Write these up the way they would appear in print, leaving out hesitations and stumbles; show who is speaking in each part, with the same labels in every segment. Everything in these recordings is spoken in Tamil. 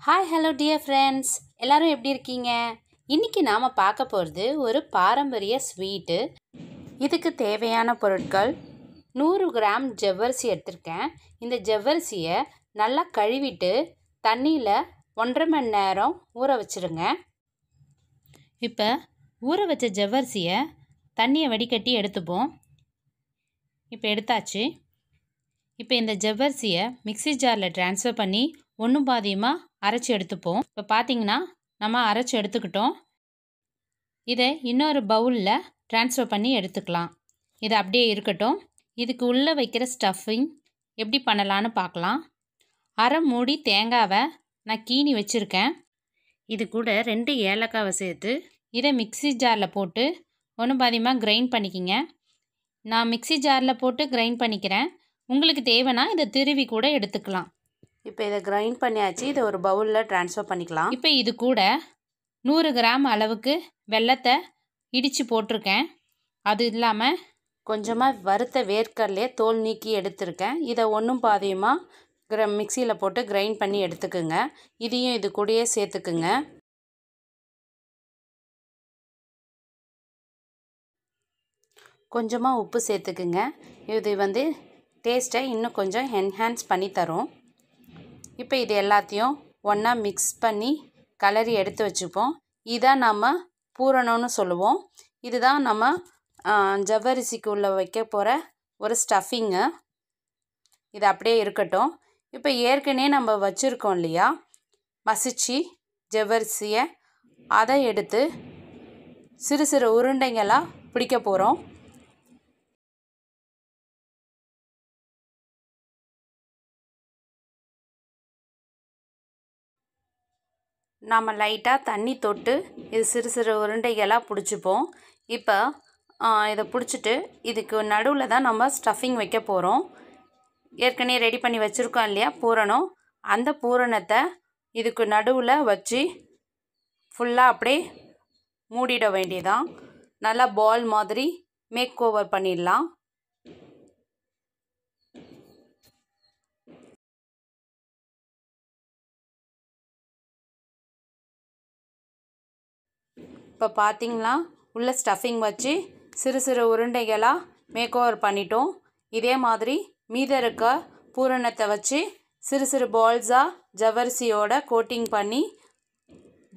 Speaker 1: ஹாய் ஹலோ டியர் ஃப்ரெண்ட்ஸ், எல்லோரும் எப்படி இருக்கீங்க? இன்றைக்கி நாம் பார்க்க போகிறது ஒரு பாரம்பரிய ஸ்வீட்டு. இதுக்கு தேவையான பொருட்கள் 100 கிராம் ஜவ்வரிசி எடுத்திருக்கேன். இந்த ஜவ்வரிசியை நல்லா கழுவிட்டு தண்ணியில் 1.5 மணி நேரம் ஊற வச்சுருங்க. இப்போ ஊற வச்ச ஜவ்வரிசியை தண்ணியை வடிகட்டி எடுத்துப்போம். இப்போ எடுத்தாச்சு. இப்போ இந்த ஜவ்வரிசியை மிக்ஸி ஜாரில் ட்ரான்ஸ்ஃபர் பண்ணி ஒன்றும் பாதியமாக அரைச்சி எடுத்துப்போம். இப்போ பார்த்தீங்கன்னா நம்ம அரைச்சி எடுத்துக்கிட்டோம். இதை இன்னொரு பவுலில் ட்ரான்ஸ்ஃபர் பண்ணி எடுத்துக்கலாம். இது அப்படியே இருக்கட்டும். இதுக்கு உள்ளே வைக்கிற ஸ்டஃபிங் எப்படி பண்ணலான்னு பார்க்கலாம். அரை மூடி தேங்காவை நான் கீனி வச்சுருக்கேன். இது கூட 2 ஏலக்காவை சேர்த்து இதை மிக்ஸி ஜாரில் போட்டு ஒன்றும் பாதியமாக கிரைண்ட் பண்ணிக்கிங்க. நான் மிக்ஸி ஜாரில் போட்டு கிரைண்ட் பண்ணிக்கிறேன். உங்களுக்கு தேவைன்னா இதை திருவி கூட எடுத்துக்கலாம். இப்போ இதை கிரைண்ட் பண்ணியாச்சு. இதை ஒரு பவுலில் ட்ரான்ஸ்ஃபர் பண்ணிக்கலாம். இப்போ இது கூட 100 கிராம் அளவுக்கு வெல்லத்தை இடித்து போட்டிருக்கேன். அது இல்லாமல் கொஞ்சமாக வறுத்த வேர்க்கடலையே தோல் நீக்கி எடுத்திருக்கேன். இதை ஒன்றும் பாதியமாக மிக்சியில் போட்டு கிரைண்ட் பண்ணி எடுத்துக்குங்க. இதையும் இது கூடயே சேர்த்துக்குங்க. கொஞ்சமாக உப்பு சேர்த்துக்குங்க. இது டேஸ்ட்டை இன்னும் கொஞ்சம் என்ஹான்ஸ் பண்ணி தரும். இப்போ இது எல்லாத்தையும் ஒன்றா மிக்ஸ் பண்ணி கலரி எடுத்து வச்சுப்போம். இதான் நம்ம பூரணம்னு சொல்லுவோம். இதுதான் நம்ம ஜவ்வரிசிக்குள்ளே வைக்க போகிற ஒரு ஸ்டஃபிங்கு. இது அப்படியே இருக்கட்டும். இப்போ ஏற்கனவே நம்ம வச்சுருக்கோம் இல்லையா மசிச்சு ஜவ்வரிசியை, அதை எடுத்து சிறு சிறு உருண்டைங்களாக பிடிக்க போகிறோம். நாம் லைட்டாக தண்ணி தொட்டு இது சிறு சிறு உருண்டைகளாக பிடிச்சிப்போம். இப்போ இதை பிடிச்சிட்டு இதுக்கு நடுவில் தான் நம்ம ஸ்டஃபிங் வைக்க போகிறோம். ஏற்கனவே ரெடி பண்ணி வச்சுருக்கோம் இல்லையா பூரணம், அந்த பூரணத்தை இதுக்கு நடுவில் வச்சு ஃபுல்லாக அப்படியே மூடிட வேண்டியதான். நல்லா பால் மாதிரி மேக் ஓவர் பண்ணிடலாம். இப்போ பார்த்தீங்களா உள்ள ஸ்டஃபிங் வச்சு சிறு சிறு உருண்டைகளாக மேக் ஓவர் பண்ணிட்டோம். இதே மாதிரி மீத இருக்க பூரணத்தை வச்சு சிறு சிறு பால்ஸாக ஜவ்வரிசியோட கோட்டிங் பண்ணி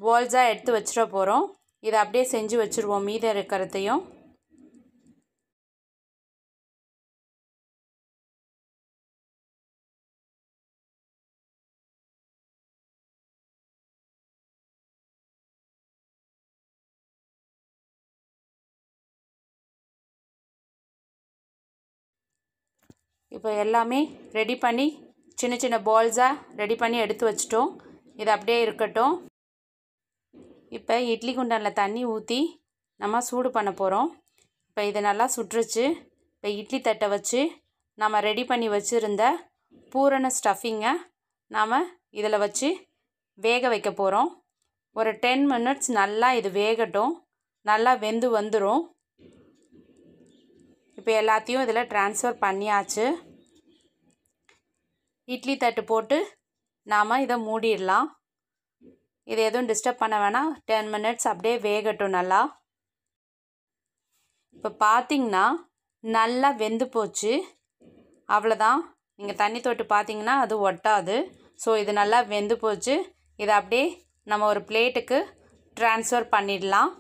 Speaker 1: பால்ஸாக எடுத்து வச்சிட போகிறோம். இதை அப்படியே செஞ்சு வச்சுருவோம் மீத இருக்கிறதையும். இப்போ எல்லாமே ரெடி பண்ணி சின்ன சின்ன பால்ஸாக ரெடி பண்ணி எடுத்து வச்சிட்டோம். இது அப்படியே இருக்கட்டும். இப்போ இட்லி குண்டானில் தண்ணி ஊற்றி நம்ம சூடு பண்ண போகிறோம். இப்போ இது நல்லா சுட்டுருச்சு. இப்போ இட்லி தட்டை வச்சு நம்ம ரெடி பண்ணி வச்சுருந்த பூரண ஸ்டஃபிங்கை நாம் இதில் வச்சு வேக வைக்க போகிறோம். ஒரு 10 மினிட்ஸ் நல்லா இது வேகட்டும். நல்லா வெந்து வந்துடும். இப்போ எல்லாத்தையும் இதில் ட்ரான்ஸ்ஃபர் பண்ணியாச்சு. இட்லி தட்டு போட்டு நாம் இதை மூடிடலாம். இது எதுவும் டிஸ்டர்ப் பண்ண வேணாம். 10 மினிட்ஸ் அப்படியே வேகட்டும் நல்லா. இப்போ பார்த்திங்கன்னா நல்லா வெந்து போச்சு. அவ்வளோதான். நீங்கள் தண்ணி தொட்டு பார்த்திங்கன்னா அது ஒட்டாது. ஸோ இது நல்லா வெந்து போச்சு. இதை அப்படியே நம்ம ஒரு பிளேட்டுக்கு ட்ரான்ஸ்ஃபர் பண்ணிடலாம்.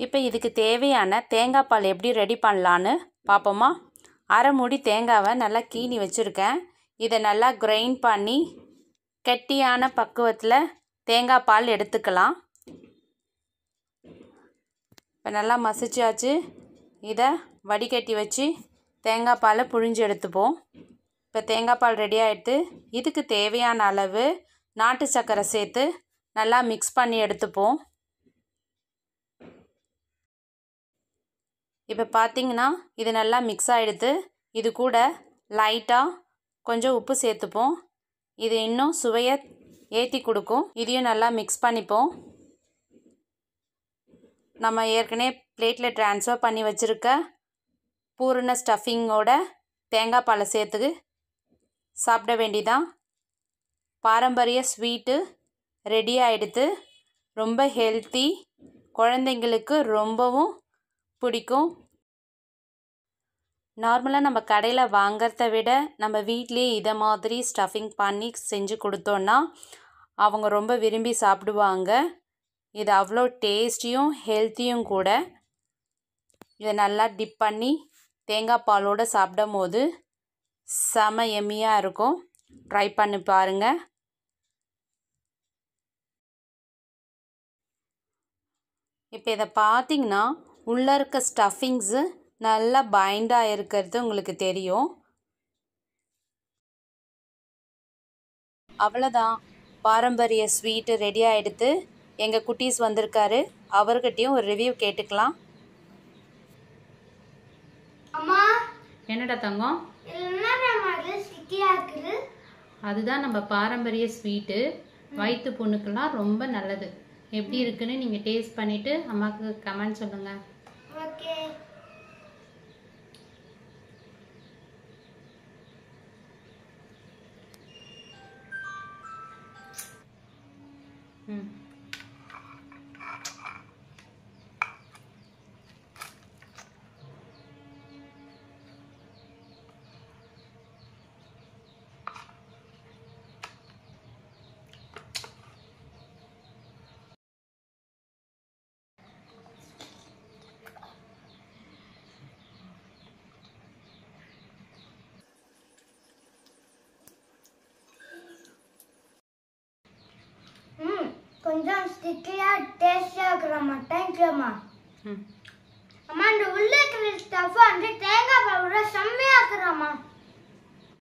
Speaker 1: இப்போ இதுக்கு தேவையான தேங்காய் பால் எப்படி ரெடி பண்ணலான்னு பார்ப்போமா? அரை மூடி தேங்காவை நல்லா கீனி வச்சுருக்கேன். இதை நல்லா கிரைண்ட் பண்ணி கெட்டியான பக்குவத்தில் தேங்காய் பால் எடுத்துக்கலாம். இப்போ நல்லா மசிச்சாச்சு. இதை வடிகட்டி வச்சு தேங்காய் பாலை புழிஞ்சு எடுத்துப்போம். இப்போ தேங்காய் பால் ரெடி ஆகிடுது. இதுக்கு தேவையான அளவு நாட்டு சர்க்கரை சேர்த்து நல்லா மிக்ஸ் பண்ணி எடுத்துப்போம். இப்போ பார்த்தீங்கன்னா இது நல்லா மிக்ஸ் ஆகிடுது. இது கூட லைட்டாக கொஞ்சம் உப்பு சேர்த்துப்போம். இது இன்னும் சுவையை ஏற்றி கொடுக்கும். இதையும் நல்லா மிக்ஸ் பண்ணிப்போம். நம்ம ஏற்கனவே பிளேட்டில் ட்ரான்ஸ்ஃபர் பண்ணி வச்சுருக்க பூரண ஸ்டஃபிங்கோட தேங்காய் பாலை சேர்த்து சாப்பிட வேண்டியதான். பாரம்பரிய ஸ்வீட்டு ரெடி ஆகிடுது. ரொம்ப ஹெல்த்தி, குழந்தைங்களுக்கு ரொம்பவும் பிடிக்கும். நார்மலாக நம்ம கடையில் வாங்கிறத விட நம்ம வீட்டிலே இதை மாதிரி ஸ்டஃபிங் பண்ணி செஞ்சு கொடுத்தோன்னா அவங்க ரொம்ப விரும்பி சாப்பிடுவாங்க. இது அவ்வளோ டேஸ்டியும் ஹெல்த்தியும் கூட. இதை நல்லா டிப் பண்ணி தேங்காய் பாலோடு சாப்பிடும் போது செம எம்மியாக இருக்கும். ட்ரை பண்ணி பாருங்கள். இப்போ இதை பார்த்திங்கன்னா உள்ளே இருக்க ஸ்டஃபிங்ஸு நல்லா பைண்டாக இருக்கிறது உங்களுக்கு தெரியும். அவ்வளோதான், பாரம்பரிய ஸ்வீட்டு ரெடி ஆகிடுது. எங்கள் குட்டீஸ் வந்திருக்காரு, அவர்கிட்டையும் ஒரு ரிவ்யூ கேட்டுக்கலாம்.
Speaker 2: அம்மா,
Speaker 1: என்னடா தங்கம்? அதுதான் நம்ம பாரம்பரிய ஸ்வீட்டு. வயிற்று புண்ணுக்கெல்லாம் ரொம்ப நல்லது. எப்படி இருக்குன்னு நீங்கள் டேஸ்ட் பண்ணிவிட்டு அம்மாவுக்கு கமெண்ட் சொல்லுங்கள்.
Speaker 2: ஓகே.
Speaker 1: ம்.
Speaker 2: கொஞ்சம் ஸ்டிக்கியா டேஸ்டியா இருக்குறமா. தேங்க்யூ அம்மா. அம்மா, இந்த உள்ள இருக்கிற ஸ்டஃப் வந்து தேங்காய் பால் செம்மையா